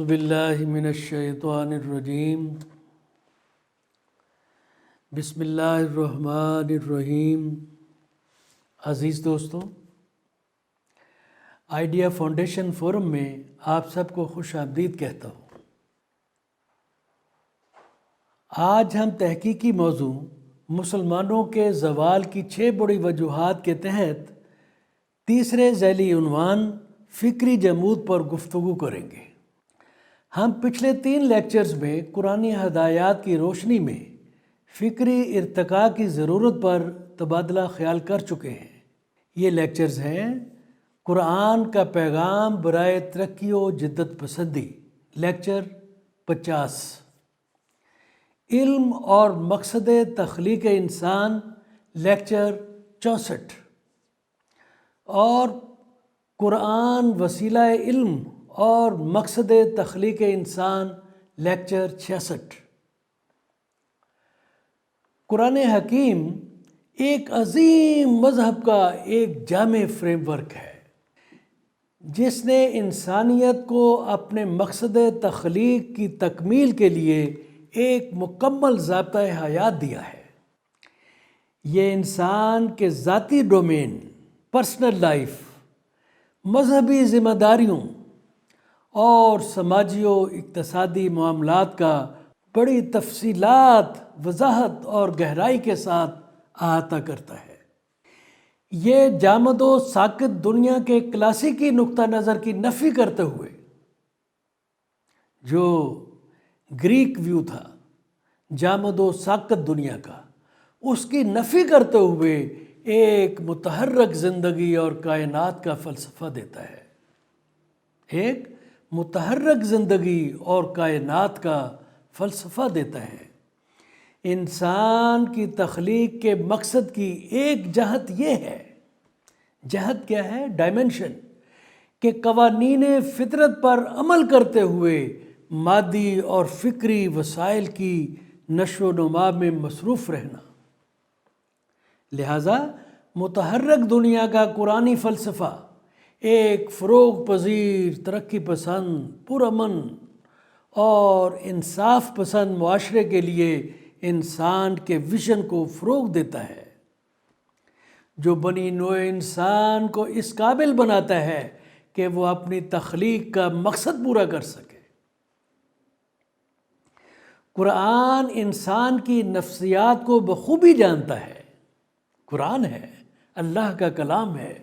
باللہ من الشیطان الرجیم بسم اللہ الرحمن الرحیم۔ عزیز دوستوں، آئیڈیا فاؤنڈیشن فورم میں آپ سب کو خوش آمدید کہتا ہوں۔ آج ہم تحقیقی موضوع مسلمانوں کے زوال کی 6 بڑی وجوہات کے تحت تیسرے ذیلی عنوان فکری جمود پر گفتگو کریں گے۔ ہم پچھلے 3 لیکچرز میں قرآنی ہدایات کی روشنی میں فکری ارتقاء کی ضرورت پر تبادلہ خیال کر چکے ہیں۔ یہ لیکچرز ہیں: قرآن کا پیغام برائے ترقی و جدت پسندی، لیکچر 50، علم اور مقصد تخلیق انسان، لیکچر 64، اور قرآن وسیلہ علم اور مقصد تخلیق انسان، لیکچر 66۔ قرآن حکیم ایک عظیم مذہب کا ایک جامع فریم ورک ہے جس نے انسانیت کو اپنے مقصد تخلیق کی تکمیل کے لیے ایک مکمل ضابطۂ حیات دیا ہے۔ یہ انسان کے ذاتی ڈومین، پرسنل لائف، مذہبی ذمہ داریوں اور سماجی و اقتصادی معاملات کا بڑی تفصیلات، وضاحت اور گہرائی کے ساتھ احاطہ کرتا ہے۔ یہ جامد و ساکت دنیا کے کلاسیکی نقطہ نظر کی نفی کرتے ہوئے، جو گریک ویو تھا جامد و ساکت دنیا کا، اس کی نفی کرتے ہوئے ایک متحرک زندگی اور کائنات کا فلسفہ دیتا ہے۔ ایک متحرک زندگی اور کائنات کا فلسفہ دیتا ہے۔ انسان کی تخلیق کے مقصد کی ایک جہت یہ ہے، جہت کیا ہے؟ ڈائمنشن، کہ قوانین فطرت پر عمل کرتے ہوئے مادی اور فکری وسائل کی نشو و نما میں مصروف رہنا۔ لہذا متحرک دنیا کا قرآنی فلسفہ ایک فروغ پذیر، ترقی پسند، پرامن اور انصاف پسند معاشرے کے لیے انسان کے ویژن کو فروغ دیتا ہے، جو بنی نوع انسان کو اس قابل بناتا ہے کہ وہ اپنی تخلیق کا مقصد پورا کر سکے۔ قرآن انسان کی نفسیات کو بخوبی جانتا ہے۔ قرآن ہے، اللہ کا کلام ہے۔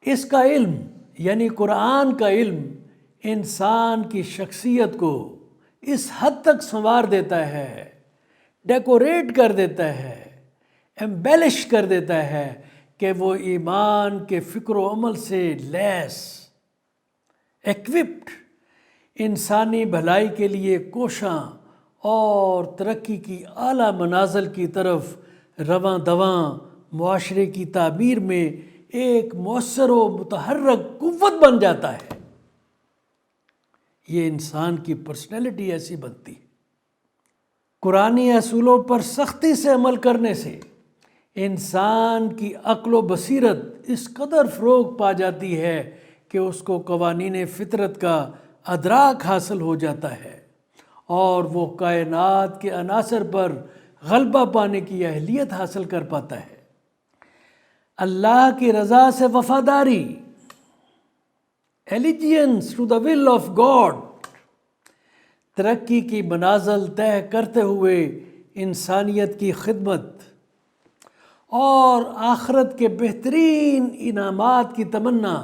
اس کا علم یعنی قرآن کا علم انسان کی شخصیت کو اس حد تک سنوار دیتا ہے، ڈیکوریٹ کر دیتا ہے، ایمبیلش کر دیتا ہے کہ وہ ایمان کے فکر و عمل سے لیس، ایکوپڈ، انسانی بھلائی کے لیے کوشاں اور ترقی کی اعلیٰ منازل کی طرف رواں دواں معاشرے کی تعمیر میں ایک مؤثر و متحرک قوت بن جاتا ہے۔ یہ انسان کی پرسنالٹی ایسی بنتی ہے۔ قرآنی اصولوں پر سختی سے عمل کرنے سے انسان کی عقل و بصیرت اس قدر فروغ پا جاتی ہے کہ اس کو قوانین فطرت کا ادراک حاصل ہو جاتا ہے اور وہ کائنات کے عناصر پر غلبہ پانے کی اہلیت حاصل کر پاتا ہے۔ اللہ کی رضا سے وفاداری، allegiance to the will of God، ترقی کی منازل طے کرتے ہوئے انسانیت کی خدمت اور آخرت کے بہترین انعامات کی تمنا،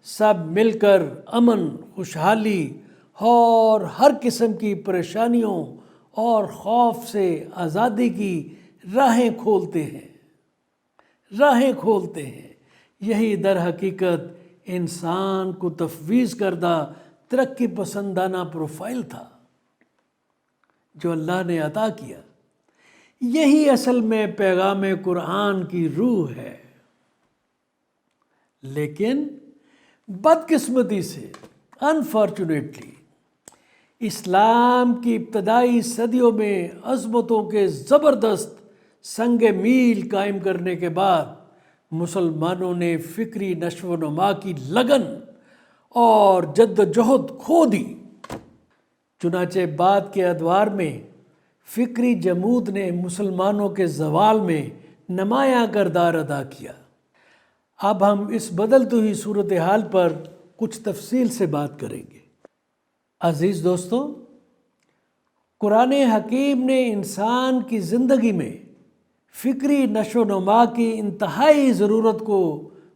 سب مل کر امن، خوشحالی اور ہر قسم کی پریشانیوں اور خوف سے آزادی کی راہیں کھولتے ہیں، یہی در حقیقت انسان کو تفویض کردہ ترقی پسندانہ پروفائل تھا جو اللہ نے عطا کیا۔ یہی اصل میں پیغام قرآن کی روح ہے۔ لیکن بدقسمتی سے، انفارچونیٹلی، اسلام کی ابتدائی صدیوں میں عظمتوں کے زبردست سنگ میل قائم کرنے کے بعد مسلمانوں نے فکری نشو و نما کی لگن اور جد و جہد کھو دی۔ چنانچہ بعد کے ادوار میں فکری جمود نے مسلمانوں کے زوال میں نمایاں کردار ادا کیا۔ اب ہم اس بدلتی ہوئی صورتحال پر کچھ تفصیل سے بات کریں گے۔ عزیز دوستو، قرآن حکیم نے انسان کی زندگی میں فکری نشو و نما کی انتہائی ضرورت کو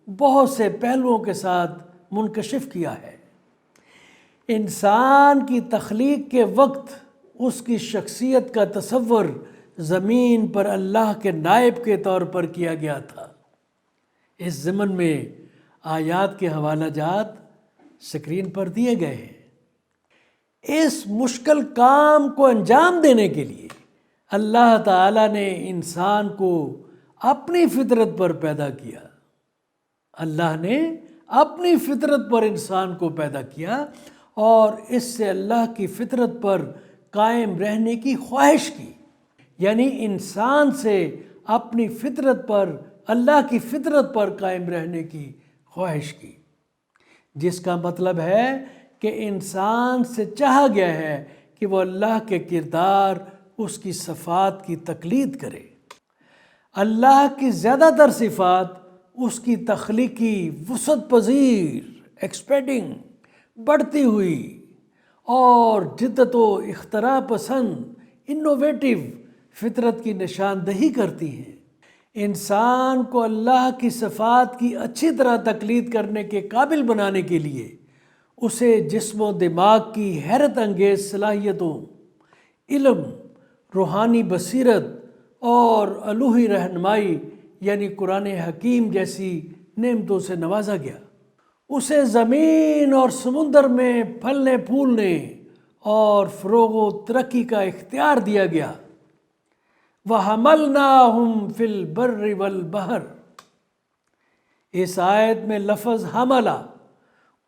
بہت سے پہلوؤں کے ساتھ منکشف کیا ہے۔ انسان کی تخلیق کے وقت اس کی شخصیت کا تصور زمین پر اللہ کے نائب کے طور پر کیا گیا تھا۔ اس ضمن میں آیات کے حوالہ جات سکرین پر دیے گئے ہیں۔ اس مشکل کام کو انجام دینے کے لیے اللہ تعالیٰ نے انسان کو اپنی فطرت پر پیدا کیا۔ اللہ نے اپنی فطرت پر انسان کو پیدا کیا اور اس سے اللہ کی فطرت پر قائم رہنے کی خواہش کی، یعنی انسان سے اپنی فطرت پر، اللہ کی فطرت پر قائم رہنے کی خواہش کی، جس کا مطلب ہے کہ انسان سے چاہا گیا ہے کہ وہ اللہ کے کردار، اس کی صفات کی تقلید کرے۔ اللہ کی زیادہ تر صفات اس کی تخلیقی وسعت پذیر، ایکسپینڈنگ، بڑھتی ہوئی اور جدت و اختراع پسند، انوویٹو فطرت کی نشاندہی کرتی ہیں۔ انسان کو اللہ کی صفات کی اچھی طرح تقلید کرنے کے قابل بنانے کے لیے اسے جسم و دماغ کی حیرت انگیز صلاحیتوں، علم، روحانی بصیرت اور الوہی رہنمائی یعنی قرآن حکیم جیسی نعمتوں سے نوازا گیا۔ اسے زمین اور سمندر میں پھلنے پھولنے اور فروغ و ترقی کا اختیار دیا گیا۔ وَحَمَلْنَاهُمْ فِي الْبَرِّ وَالْبَحْرِ، اس آیت میں لفظ حملہ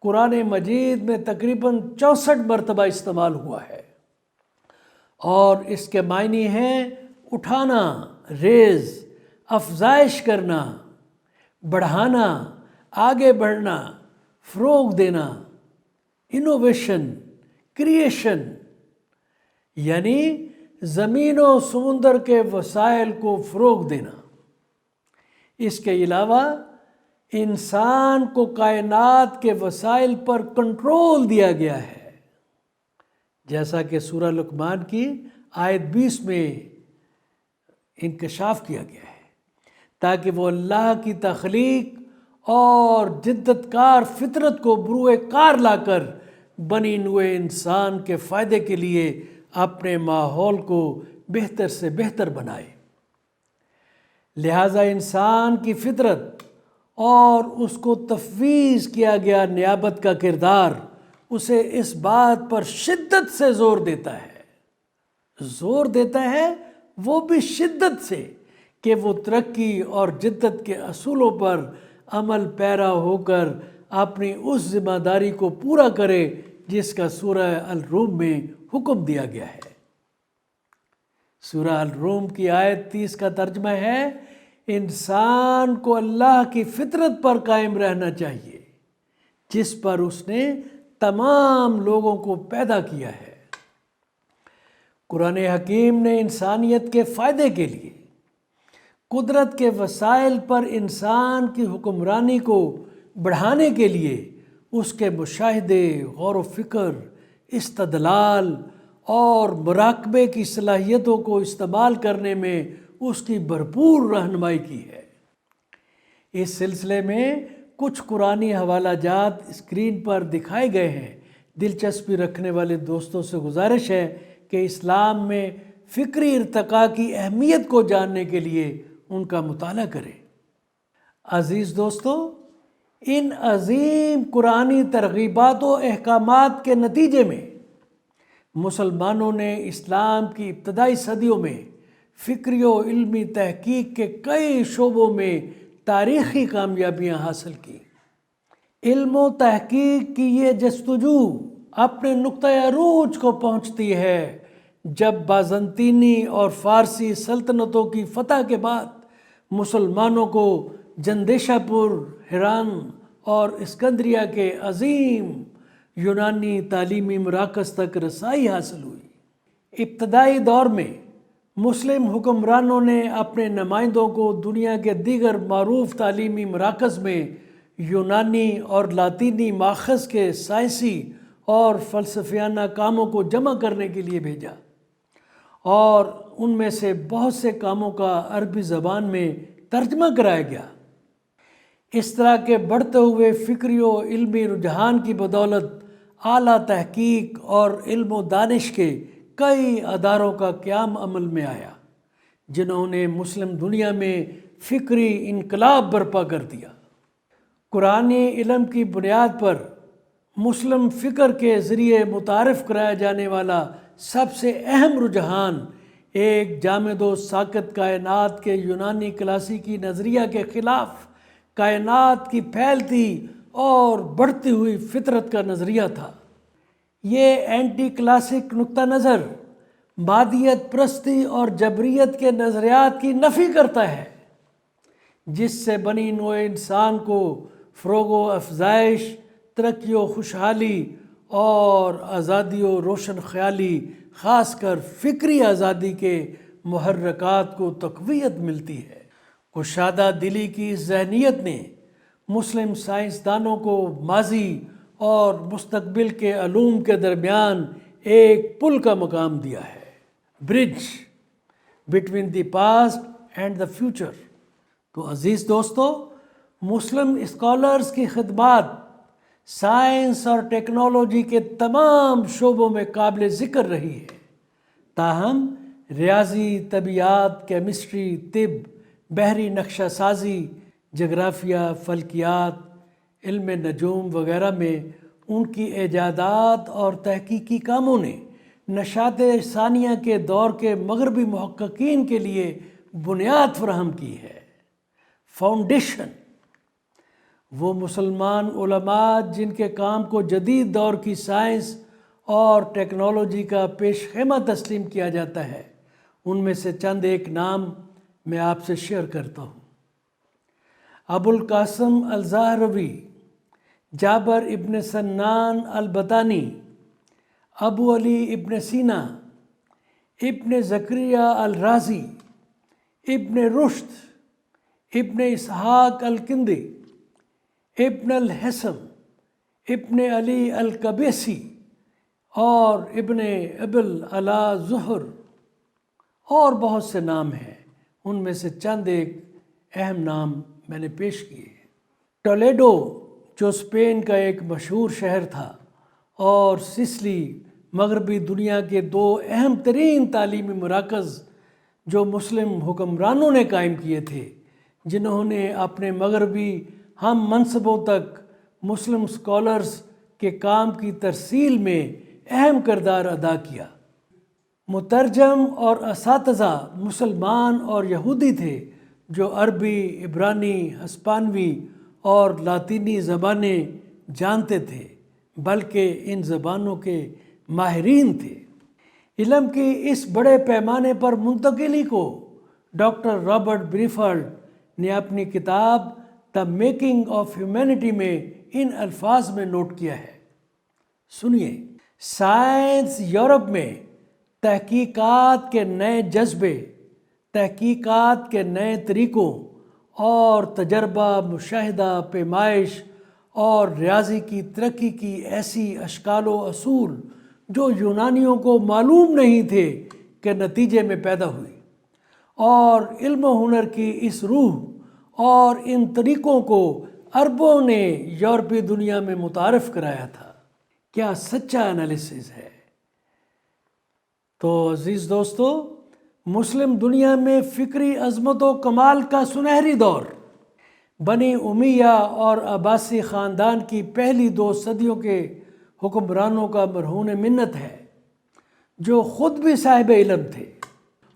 قرآن مجید میں تقریباً 64 مرتبہ استعمال ہوا ہے، اور اس کے معنی ہیں اٹھانا، ریز، افزائش کرنا، بڑھانا، آگے بڑھنا، فروغ دینا، انوویشن، کریشن، یعنی زمین و سمندر کے وسائل کو فروغ دینا۔ اس کے علاوہ انسان کو کائنات کے وسائل پر کنٹرول دیا گیا ہے، جیسا کہ سورہ لقمان کی آیت 20 میں انکشاف کیا گیا ہے، تاکہ وہ اللہ کی تخلیق اور جدت کار فطرت کو بروئے کار لا کر بنی نوع انسان کے فائدے کے لیے اپنے ماحول کو بہتر سے بہتر بنائے۔ لہٰذا انسان کی فطرت اور اس کو تفویض کیا گیا نیابت کا کردار اسے اس بات پر شدت سے زور دیتا ہے وہ بھی شدت سے کہ وہ ترقی اور جدت کے اصولوں پر عمل پیرا ہو کر اپنی اس ذمہ داری کو پورا کرے جس کا سورہ الروم میں حکم دیا گیا ہے۔ سورہ الروم کی آیت 30 کا ترجمہ ہے، انسان کو اللہ کی فطرت پر قائم رہنا چاہیے جس پر اس نے تمام لوگوں کو پیدا کیا ہے۔ قرآن حکیم نے انسانیت کے فائدے کے لیے قدرت کے وسائل پر انسان کی حکمرانی کو بڑھانے کے لیے اس کے مشاہدے، غور و فکر، استدلال اور مراقبے کی صلاحیتوں کو استعمال کرنے میں اس کی بھرپور رہنمائی کی ہے۔ اس سلسلے میں کچھ قرآنی حوالہ جات اسکرین پر دکھائے گئے ہیں۔ دلچسپی رکھنے والے دوستوں سے گزارش ہے کہ اسلام میں فکری ارتقاء کی اہمیت کو جاننے کے لیے ان کا مطالعہ کریں۔ عزیز دوستو، ان عظیم قرآنی ترغیبات و احکامات کے نتیجے میں مسلمانوں نے اسلام کی ابتدائی صدیوں میں فکری و علمی تحقیق کے کئی شعبوں میں تاریخی کامیابیاں حاصل کی۔ علم و تحقیق کی یہ جستجو اپنے نقطۂ عروج کو پہنچتی ہے جب بازنطینی اور فارسی سلطنتوں کی فتح کے بعد مسلمانوں کو جندیشہ پور، ہیران اور اسکندریہ کے عظیم یونانی تعلیمی مراکز تک رسائی حاصل ہوئی۔ ابتدائی دور میں مسلم حکمرانوں نے اپنے نمائندوں کو دنیا کے دیگر معروف تعلیمی مراکز میں یونانی اور لاطینی ماخذ کے سائنسی اور فلسفیانہ کاموں کو جمع کرنے کے لیے بھیجا، اور ان میں سے بہت سے کاموں کا عربی زبان میں ترجمہ کرایا گیا۔ اس طرح کے بڑھتے ہوئے فکری و علمی رجحان کی بدولت اعلیٰ تحقیق اور علم و دانش کے کئی اداروں کا قیام عمل میں آیا، جنہوں نے مسلم دنیا میں فکری انقلاب برپا کر دیا۔ قرآنی علم کی بنیاد پر مسلم فکر کے ذریعے متعارف کرایا جانے والا سب سے اہم رجحان ایک جامد و ساکت کائنات کے یونانی کلاسیکی نظریہ کے خلاف کائنات کی پھیلتی اور بڑھتی ہوئی فطرت کا نظریہ تھا۔ یہ اینٹی کلاسک نقطہ نظر مادیت پرستی اور جبریت کے نظریات کی نفی کرتا ہے، جس سے بنی نوع انسان کو فروغ و افزائش، ترقی و خوشحالی اور آزادی و روشن خیالی، خاص کر فکری آزادی کے محرکات کو تقویت ملتی ہے۔ کشادہ دلی کی اس ذہنیت نے مسلم سائنسدانوں کو ماضی اور مستقبل کے علوم کے درمیان ایک پل کا مقام دیا ہے، bridge between the past and the future. تو عزیز دوستو، مسلم اسکالرز کی خدمات سائنس اور ٹیکنالوجی کے تمام شعبوں میں قابل ذکر رہی ہے، تاہم ریاضی، طبیعیات، کیمسٹری، طب، بحری نقشہ سازی، جغرافیہ، فلکیات، علم نجوم وغیرہ میں ان کی ایجادات اور تحقیقی کاموں نے نشاط ثانیہ کے دور کے مغربی محققین کے لیے بنیاد فراہم کی ہے، فاؤنڈیشن۔ وہ مسلمان علماء جن کے کام کو جدید دور کی سائنس اور ٹیکنالوجی کا پیش خیمہ تسلیم کیا جاتا ہے، ان میں سے چند ایک نام میں آپ سے شیئر کرتا ہوں۔ ابو القاسم الزہروی، جابر ابن سنان البطانی، ابو علی ابن سینا، ابن زکریا الرازی، ابن رشد، ابن اسحاق الکندی، ابن الحسم، ابن علی القبیسی اور ابن ابل علا زہر، اور بہت سے نام ہیں۔ ان میں سے چند ایک اہم نام میں نے پیش کیے۔ ٹولیڈو جو اسپین کا ایک مشہور شہر تھا، اور سسلی مغربی دنیا کے دو اہم ترین تعلیمی مراکز جو مسلم حکمرانوں نے قائم کیے تھے، جنہوں نے اپنے مغربی ہم منصبوں تک مسلم اسکالرز کے کام کی ترسیل میں اہم کردار ادا کیا۔ مترجم اور اساتذہ مسلمان اور یہودی تھے جو عربی، عبرانی، ہسپانوی اور لاطینی زبانیں جانتے تھے، بلکہ ان زبانوں کے ماہرین تھے۔ علم کی اس بڑے پیمانے پر منتقلی کو ڈاکٹر رابرٹ بریفالڈ نے اپنی کتاب دی میکنگ آف ہیومینٹی میں ان الفاظ میں نوٹ کیا ہے، سنیے۔ سائنس یورپ میں تحقیقات کے نئے جذبے، تحقیقات کے نئے طریقوں اور تجربہ، مشاہدہ، پیمائش اور ریاضی کی ترقی کی ایسی اشکال و اصول جو یونانیوں کو معلوم نہیں تھے کے نتیجے میں پیدا ہوئی، اور علم و ہنر کی اس روح اور ان طریقوں کو عربوں نے یورپی دنیا میں متعارف کرایا تھا۔ کیا سچا انالیسز ہے۔ تو عزیز دوستو، مسلم دنیا میں فکری عظمت و کمال کا سنہری دور بنی امیہ اور عباسی خاندان کی پہلی 2 صدیوں کے حکمرانوں کا مرہون منت ہے، جو خود بھی صاحب علم تھے،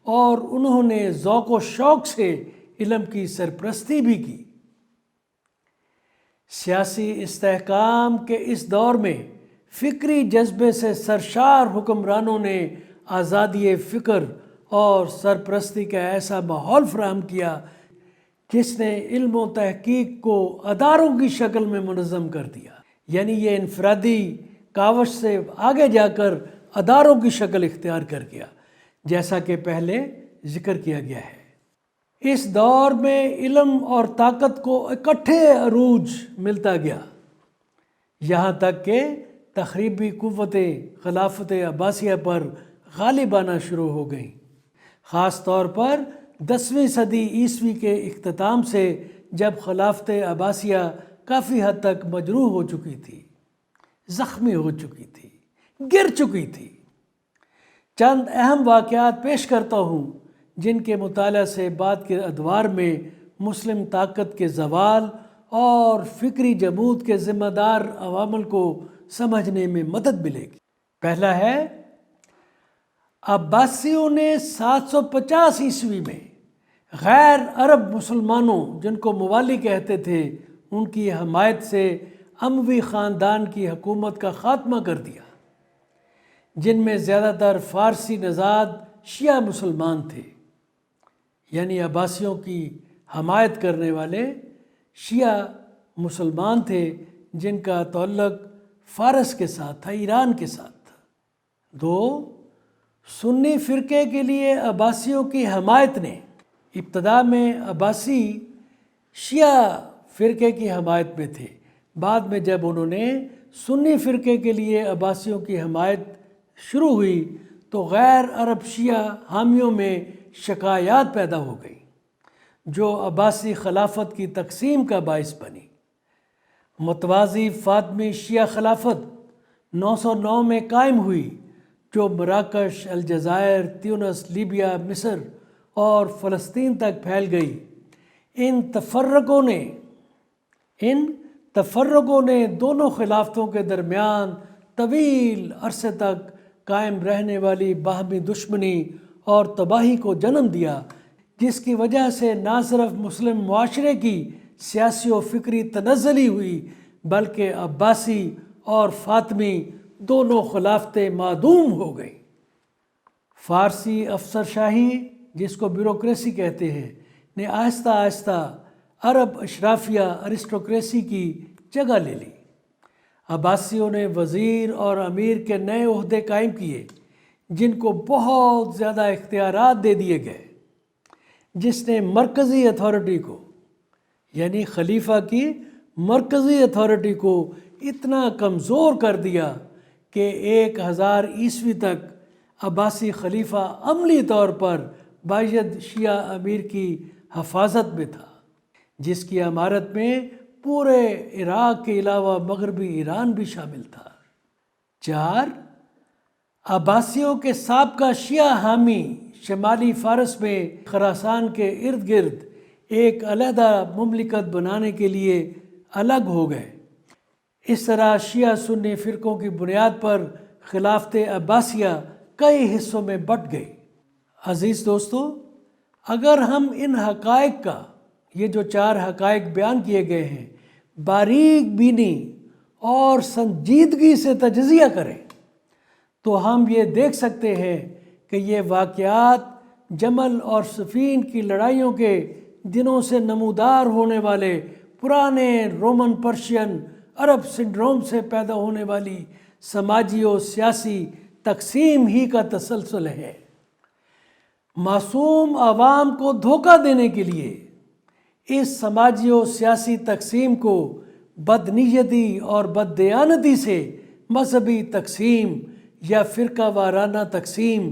اور انہوں نے ذوق و شوق سے علم کی سرپرستی بھی کی۔ سیاسی استحکام کے اس دور میں فکری جذبے سے سرشار حکمرانوں نے آزادی فکر اور سرپرستی کا ایسا ماحول فراہم کیا جس نے علم و تحقیق کو اداروں کی شکل میں منظم کر دیا، یعنی یہ انفرادی کاوش سے آگے جا کر اداروں کی شکل اختیار کر گیا، جیسا کہ پہلے ذکر کیا گیا ہے۔ اس دور میں علم اور طاقت کو اکٹھے عروج ملتا گیا، یہاں تک کہ تخریبی قوتیں خلافت عباسیہ پر غالب آنا شروع ہو گئیں، خاص طور پر 10ویں صدی عیسوی کے اختتام سے، جب خلافت عباسیہ کافی حد تک مجروح ہو چکی تھی، زخمی ہو چکی تھی، گر چکی تھی۔ چند اہم واقعات پیش کرتا ہوں جن کے مطالعہ سے بعد کے ادوار میں مسلم طاقت کے زوال اور فکری جمود کے ذمہ دار عوامل کو سمجھنے میں مدد ملے گی۔ پہلا ہے، عباسیوں نے 750 عیسوی میں غیر عرب مسلمانوں، جن کو موالی کہتے تھے، ان کی حمایت سے اموی خاندان کی حکومت کا خاتمہ کر دیا، جن میں زیادہ تر فارسی نژاد شیعہ مسلمان تھے، یعنی عباسیوں کی حمایت کرنے والے شیعہ مسلمان تھے جن کا تعلق فارس کے ساتھ تھا، ایران کے ساتھ تھا۔ دو، سنی فرقے کے لیے عباسیوں کی حمایت نے، ابتدا میں عباسی شیعہ فرقے کی حمایت میں تھے، بعد میں جب انہوں نے سنی فرقے کے لیے عباسیوں کی حمایت شروع ہوئی تو غیر عرب شیعہ حامیوں میں شکایات پیدا ہو گئی، جو عباسی خلافت کی تقسیم کا باعث بنی۔ متوازی فاطمی شیعہ خلافت 909 میں قائم ہوئی، جو مراکش، الجزائر، تیونس، لیبیا، مصر اور فلسطین تک پھیل گئی۔ ان تفرقوں نے دونوں خلافتوں کے درمیان طویل عرصے تک قائم رہنے والی باہمی دشمنی اور تباہی کو جنم دیا، جس کی وجہ سے نہ صرف مسلم معاشرے کی سیاسی و فکری تنزلی ہوئی، بلکہ عباسی اور فاطمی دونوں خلافتیں معدوم ہو گئیں۔ فارسی افسر شاہی، جس کو بیوروکریسی کہتے ہیں، نے آہستہ آہستہ عرب اشرافیہ ارسٹوکریسی کی جگہ لے لی۔ عباسیوں نے وزیر اور امیر کے نئے عہدے قائم کیے، جن کو بہت زیادہ اختیارات دے دیے گئے، جس نے مرکزی اتھارٹی کو، یعنی خلیفہ کی مرکزی اتھارٹی کو اتنا کمزور کر دیا کہ 1000 عیسوی تک عباسی خلیفہ عملی طور پر باید شیعہ امیر کی حفاظت میں تھا، جس کی امارت میں پورے عراق کے علاوہ مغربی ایران بھی شامل تھا۔ 4، عباسیوں کے سابقہ شیعہ حامی شمالی فارس میں خراسان کے ارد گرد ایک علیحدہ مملکت بنانے کے لیے الگ ہو گئے۔ اس طرح شیعہ سنی فرقوں کی بنیاد پر خلافت عباسیہ کئی حصوں میں بٹ گئی۔ عزیز دوستو، اگر ہم ان حقائق کا، یہ جو 4 حقائق بیان کیے گئے ہیں، باریک بینی اور سنجیدگی سے تجزیہ کریں تو ہم یہ دیکھ سکتے ہیں کہ یہ واقعات جمل اور صفین کی لڑائیوں کے دنوں سے نمودار ہونے والے پرانے رومن پرشین عرب سنڈروم سے پیدا ہونے والی سماجی و سیاسی تقسیم ہی کا تسلسل ہے۔ معصوم عوام کو دھوکہ دینے کے لیے اس سماجی و سیاسی تقسیم کو بدنیتی اور بددیانتی سے مذہبی تقسیم یا فرقہ وارانہ تقسیم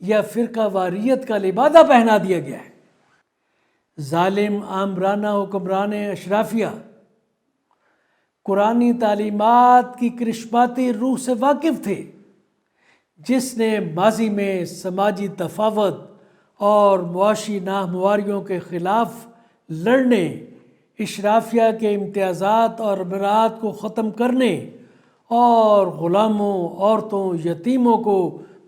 یا فرقہ واریت کا لبادہ پہنا دیا گیا ہے۔ ظالم آمرانہ حکمران اشرافیہ قرآنی تعلیمات کی کرشماتی روح سے واقف تھے، جس نے ماضی میں سماجی تفاوت اور معاشی ناہمواریوں کے خلاف لڑنے، اشرافیہ کے امتیازات اور امراءات کو ختم کرنے اور غلاموں، عورتوں، یتیموں کو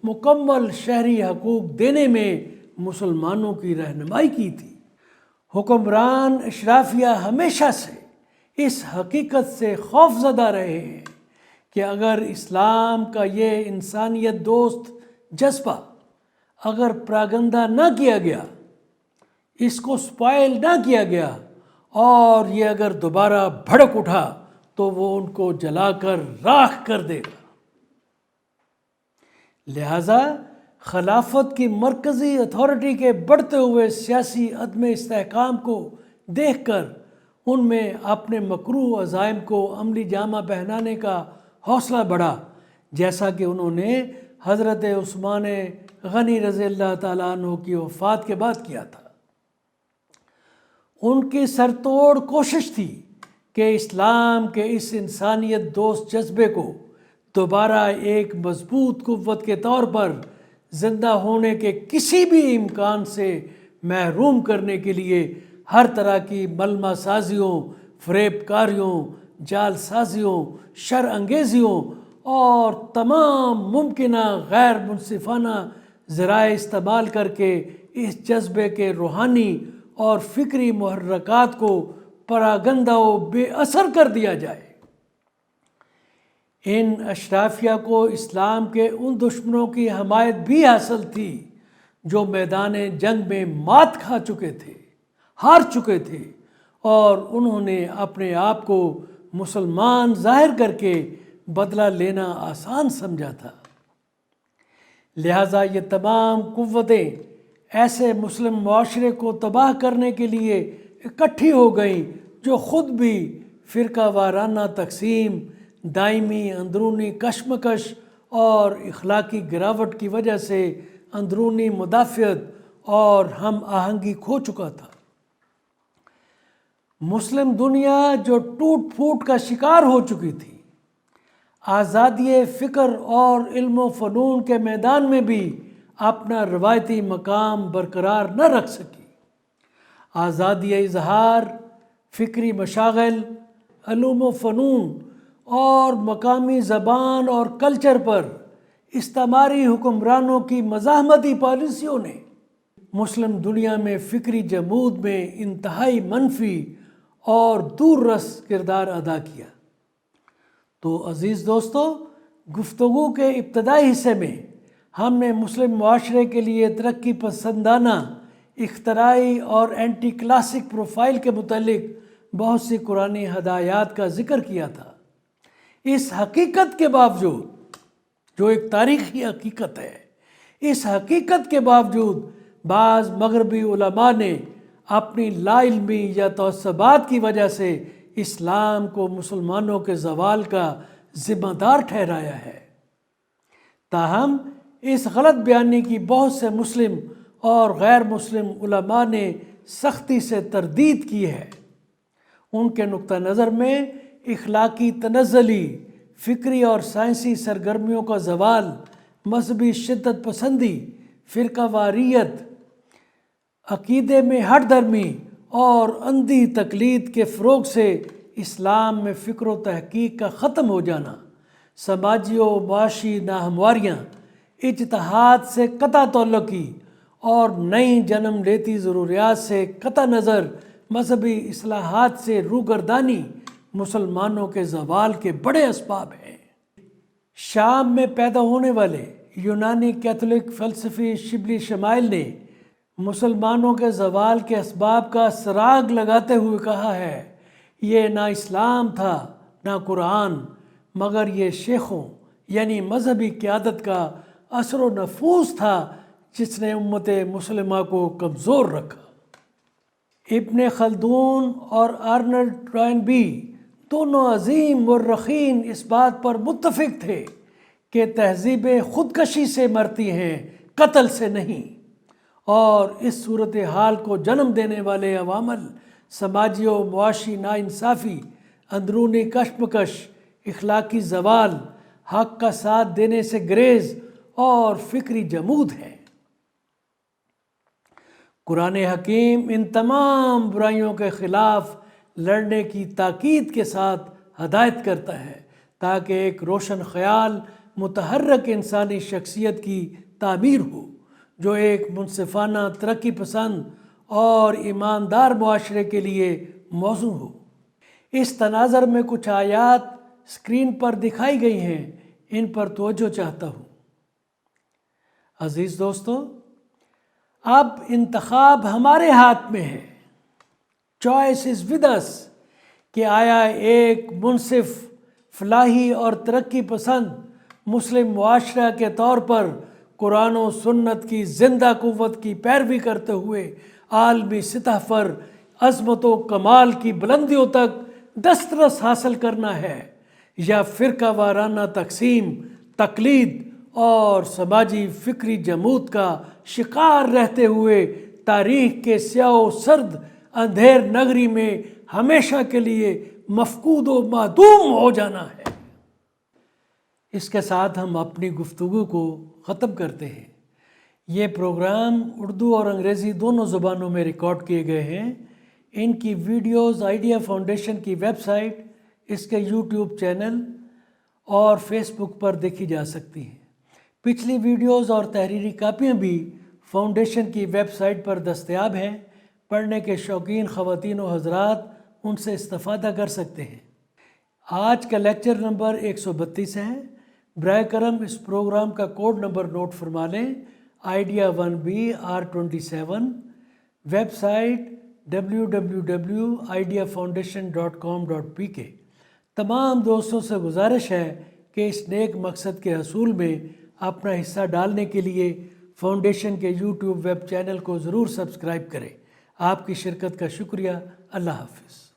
مکمل شہری حقوق دینے میں مسلمانوں کی رہنمائی کی تھی۔ حکمران اشرافیہ ہمیشہ سے اس حقیقت سے خوف زدہ رہے ہیں کہ اگر اسلام کا یہ انسانیت دوست جذبہ اگر پراگندہ نہ کیا گیا، اس کو سپائل نہ کیا گیا، اور یہ اگر دوبارہ بھڑک اٹھا تو وہ ان کو جلا کر راکھ کر دے گا۔ لہٰذا خلافت کی مرکزی اتھارٹی کے بڑھتے ہوئے سیاسی عدم استحکام کو دیکھ کر ان میں اپنے مکروہ عزائم کو عملی جامہ پہنانے کا حوصلہ بڑھا، جیسا کہ انہوں نے حضرت عثمان غنی رضی اللہ تعالیٰ عنہ کی وفات کے بعد کیا تھا۔ ان کی سرتوڑ کوشش تھی کہ اسلام کے اس انسانیت دوست جذبے کو دوبارہ ایک مضبوط قوت کے طور پر زندہ ہونے کے کسی بھی امکان سے محروم کرنے کے لیے ہر طرح کی ملمہ سازیوں، فریب کاریوں، جال سازیوں، شر انگیزیوں اور تمام ممکنہ غیر منصفانہ ذرائع استعمال کر کے اس جذبے کے روحانی اور فکری محرکات کو پراگندہ و بے اثر کر دیا جائے۔ ان اشرافیہ کو اسلام کے ان دشمنوں کی حمایت بھی حاصل تھی جو میدان جنگ میں مات کھا چکے تھے، ہار چکے تھے، اور انہوں نے اپنے آپ کو مسلمان ظاہر کر کے بدلہ لینا آسان سمجھا تھا۔ لہٰذا یہ تمام قوتیں ایسے مسلم معاشرے کو تباہ کرنے کے لیے اکٹھی ہو گئیں جو خود بھی فرقہ وارانہ تقسیم، دائمی اندرونی کشمکش اور اخلاقی گراوٹ کی وجہ سے اندرونی مدافعت اور ہم آہنگی کھو چکا تھا۔ مسلم دنیا جو ٹوٹ پھوٹ کا شکار ہو چکی تھی، آزادی فکر اور علم و فنون کے میدان میں بھی اپنا روایتی مقام برقرار نہ رکھ سکی۔ آزادی اظہار، فکری مشاغل، علوم و فنون اور مقامی زبان اور کلچر پر استعماری حکمرانوں کی مزاحمتی پالیسیوں نے مسلم دنیا میں فکری جمود میں انتہائی منفی اور دور رس کردار ادا کیا۔ تو عزیز دوستو، گفتگو کے ابتدائی حصے میں ہم نے مسلم معاشرے کے لیے ترقی پسندانہ، اختراعی اور اینٹی کلاسک پروفائل کے متعلق بہت سی قرآنی ہدایات کا ذکر کیا تھا۔ اس حقیقت کے باوجود، جو ایک تاریخی حقیقت ہے، اس حقیقت کے باوجود بعض مغربی علماء نے اپنی لا علمی یا تعصبات کی وجہ سے اسلام کو مسلمانوں کے زوال کا ذمہ دار ٹھہرایا ہے۔ تاہم اس غلط بیانی کی بہت سے مسلم اور غیر مسلم علماء نے سختی سے تردید کی ہے۔ ان کے نقطہ نظر میں اخلاقی تنزلی، فکری اور سائنسی سرگرمیوں کا زوال، مذہبی شدت پسندی، فرقہ واریت، عقیدے میں ہٹ درمی اور اندھی تقلید کے فروغ سے اسلام میں فکر و تحقیق کا ختم ہو جانا، سماجی و معاشی ناہمواریاں، اجتہاد سے قطع تعلقی اور نئی جنم لیتی ضروریات سے قطع نظر مذہبی اصلاحات سے روگردانی مسلمانوں کے زوال کے بڑے اسباب ہیں۔ شام میں پیدا ہونے والے یونانی کیتھولک فلسفی شبلی شمائل نے مسلمانوں کے زوال کے اسباب کا سراغ لگاتے ہوئے کہا ہے، یہ نہ اسلام تھا نہ قرآن، مگر یہ شیخوں یعنی مذہبی قیادت کا اثر و نفوذ تھا جس نے امت مسلمہ کو کمزور رکھا۔ ابن خلدون اور آرنلڈ ٹوائنبی دونوں عظیم مورخین اس بات پر متفق تھے کہ تہذیبیں خودکشی سے مرتی ہیں، قتل سے نہیں، اور اس صورتحال کو جنم دینے والے عوامل سماجی و معاشی ناانصافی، اندرونی کشمکش، اخلاقی زوال، حق کا ساتھ دینے سے گریز اور فکری جمود ہیں۔ قرآن حکیم ان تمام برائیوں کے خلاف لڑنے کی تاکید کے ساتھ ہدایت کرتا ہے تاکہ ایک روشن خیال، متحرک انسانی شخصیت کی تعمیر ہو جو ایک منصفانہ، ترقی پسند اور ایماندار معاشرے کے لیے موزوں ہو۔ اس تناظر میں کچھ آیات اسکرین پر دکھائی گئی ہیں، ان پر توجہ چاہتا ہوں۔ عزیز دوستو، اب انتخاب ہمارے ہاتھ میں ہے چوائس از ود اس کہ آیا ایک منصف، فلاحی اور ترقی پسند مسلم معاشرہ کے طور پر قرآن و سنت کی زندہ قوت کی پیروی کرتے ہوئے عالمی سطح پر عظمت و کمال کی بلندیوں تک دسترس حاصل کرنا ہے، یا فرقہ وارانہ تقسیم، تقلید اور سماجی فکری جمود کا شکار رہتے ہوئے تاریخ کے سیاہ و سرد اندھیر نگری میں ہمیشہ کے لیے مفقود و معدوم ہو جانا ہے۔ اس کے ساتھ ہم اپنی گفتگو کو ختم کرتے ہیں۔ یہ پروگرام اردو اور انگریزی دونوں زبانوں میں ریکارڈ کیے گئے ہیں۔ ان کی ویڈیوز آئیڈیا فاؤنڈیشن کی ویب سائٹ، اس کے یوٹیوب چینل اور فیس بک پر دیکھی جا سکتی ہیں۔ پچھلی ویڈیوز اور تحریری کاپیاں بھی فاؤنڈیشن کی ویب سائٹ پر دستیاب ہیں۔ پڑھنے کے شوقین خواتین و حضرات ان سے استفادہ کر سکتے ہیں۔ آج کا لیکچر نمبر 132 ہے۔ برائے کرم اس پروگرام کا کوڈ نمبر نوٹ فرما لیں، idea 1BR27، web site www.ideafoundation.com.pk۔ تمام دوستوں سے گزارش ہے کہ اس نیک مقصد کے حصول میں اپنا حصہ ڈالنے کے لیے فاؤنڈیشن کے یوٹیوب ویب چینل کو ضرور سبسکرائب کریں۔ آپ کی شرکت کا شکریہ۔ اللہ حافظ۔